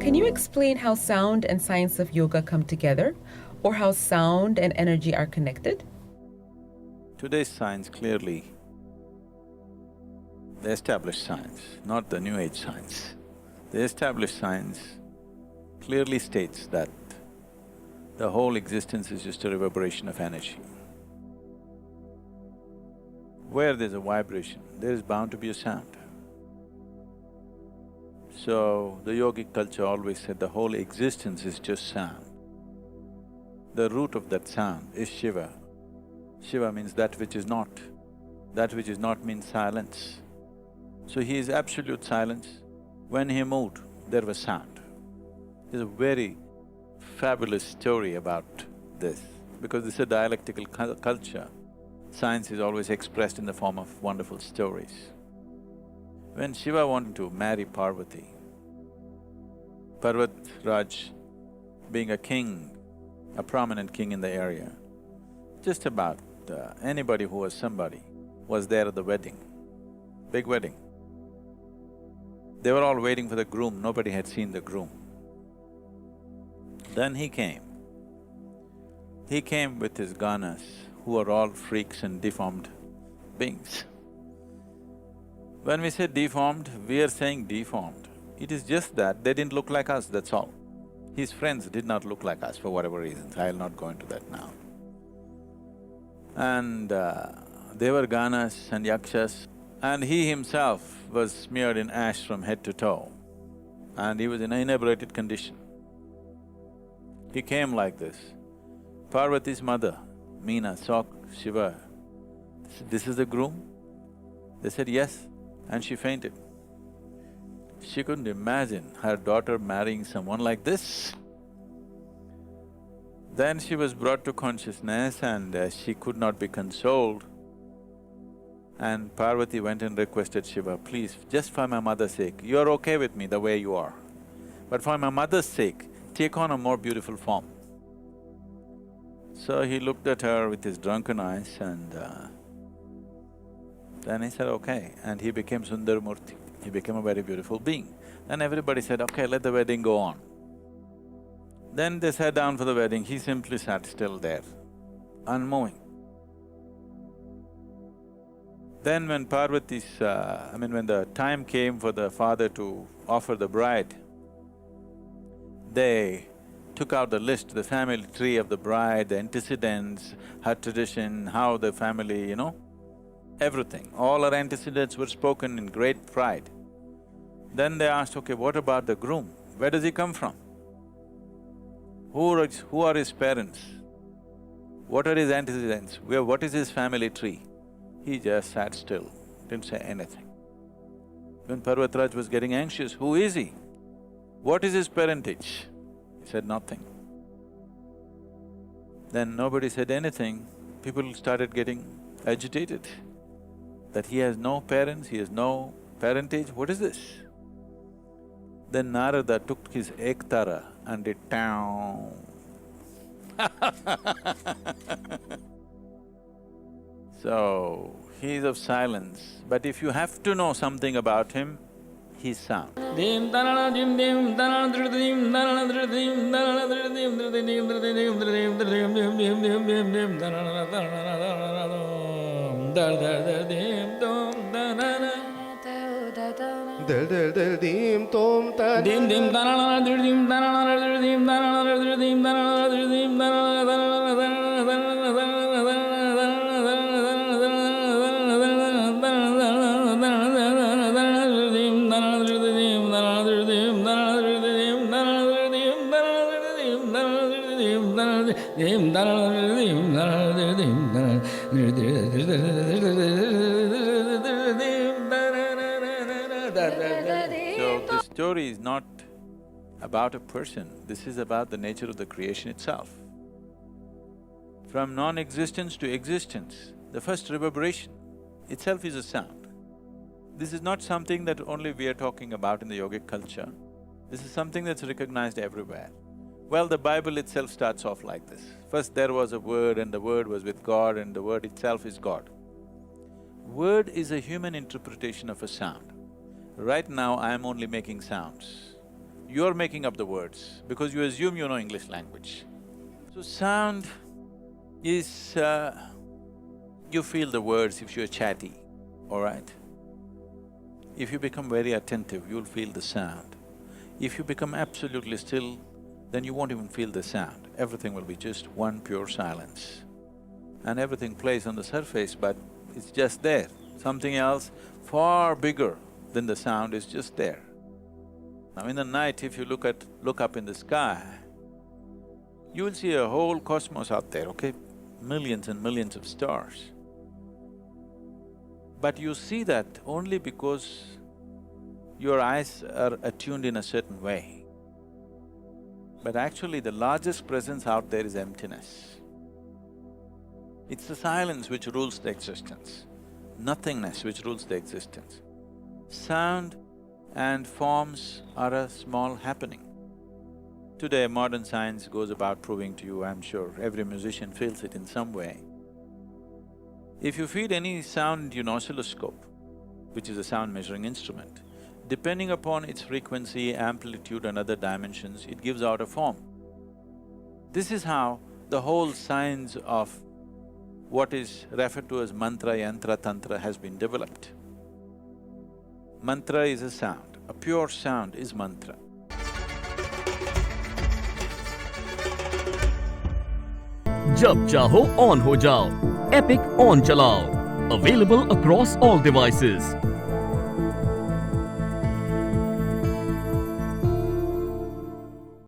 Can you explain how sound and science of yoga come together, or how sound and energy are connected? Today's science clearly, the established science, not the new age science. The established science clearly states that the whole existence is just a reverberation of energy. Where there's a vibration, there is bound to be a sound. So, the yogic culture always said the whole existence is just sound. The root of that sound is Shiva. Shiva means that which is not. That which is not means silence. So he is absolute silence. When he moved, there was sound. There's a very fabulous story about this, because this is a dialectical culture. Science is always expressed in the form of wonderful stories. When Shiva wanted to marry Parvati, Raj, being a king, a prominent king in the area, just about anybody who was somebody was there at the wedding, big wedding. They were all waiting for the groom, nobody had seen the groom. Then he came. He came with his ganas, who are all freaks and deformed beings. When we say deformed, we are saying deformed. It is just that they didn't look like us, that's all. His friends did not look like us for whatever reasons, I'll not go into that now. And they were ganas and yakshas, and he himself was smeared in ash from head to toe, and he was in an inebriated condition. He came like this. Parvati's mother, Meena, saw Shiva. This is the groom? They said yes, and she fainted. She couldn't imagine her daughter marrying someone like this. Then she was brought to consciousness and she could not be consoled. And Parvati went and requested Shiva, please, just for my mother's sake, you're okay with me the way you are, but for my mother's sake, take on a more beautiful form. So he looked at her with his drunken eyes and then he said, okay, and he became Sundaramurti. He became a very beautiful being. Then everybody said, okay, let the wedding go on. Then they sat down for the wedding, he simply sat still there, unmoving. Then when Parvati's… when the time came for the father to offer the bride, they took out the list, the family tree of the bride, the antecedents, her tradition, how the family, everything. All her antecedents were spoken in great pride. Then they asked, okay, what about the groom? Where does he come from? Who are his parents? What are his antecedents? What is his family tree? He just sat still, didn't say anything. When Parvatraj was getting anxious, who is he? What is his parentage? He said nothing. Then nobody said anything, people started getting agitated that he has no parents, he has no parentage, what is this? Then Narada took his ektara and did town. So, he is of silence, but if you have to know something about him, he's sound. Del del del dim tom ta dim dim da na na dim da na na dim da na na dim da na na dim da na So, this story is not about a person, this is about the nature of the creation itself. From non-existence to existence, the first reverberation itself is a sound. This is not something that only we are talking about in the yogic culture, this is something that's recognized everywhere. Well, the Bible itself starts off like this. First there was a word and the word was with God and the word itself is God. Word is a human interpretation of a sound. Right now, I am only making sounds. You're making up the words because you assume you know English language. So sound is… you feel the words if you're chatty, all right? If you become very attentive, you'll feel the sound. If you become absolutely still, then you won't even feel the sound. Everything will be just one pure silence. And everything plays on the surface, but it's just there. Something else far bigger than the sound is just there. Now in the night, if you look up in the sky, you will see a whole cosmos out there, okay? Millions and millions of stars. But you see that only because your eyes are attuned in a certain way. But actually the largest presence out there is emptiness. It's the silence which rules the existence, nothingness which rules the existence. Sound and forms are a small happening. Today modern science goes about proving to you, I'm sure, every musician feels it in some way. If you feed any sound into an oscilloscope, which is a sound measuring instrument, depending upon its frequency, amplitude and other dimensions, it gives out a form. This is how the whole science of what is referred to as mantra, yantra, tantra has been developed. Mantra is a sound, a pure sound is mantra. जब चाहो on हो जाओ, epic on चलाओ, available across all devices.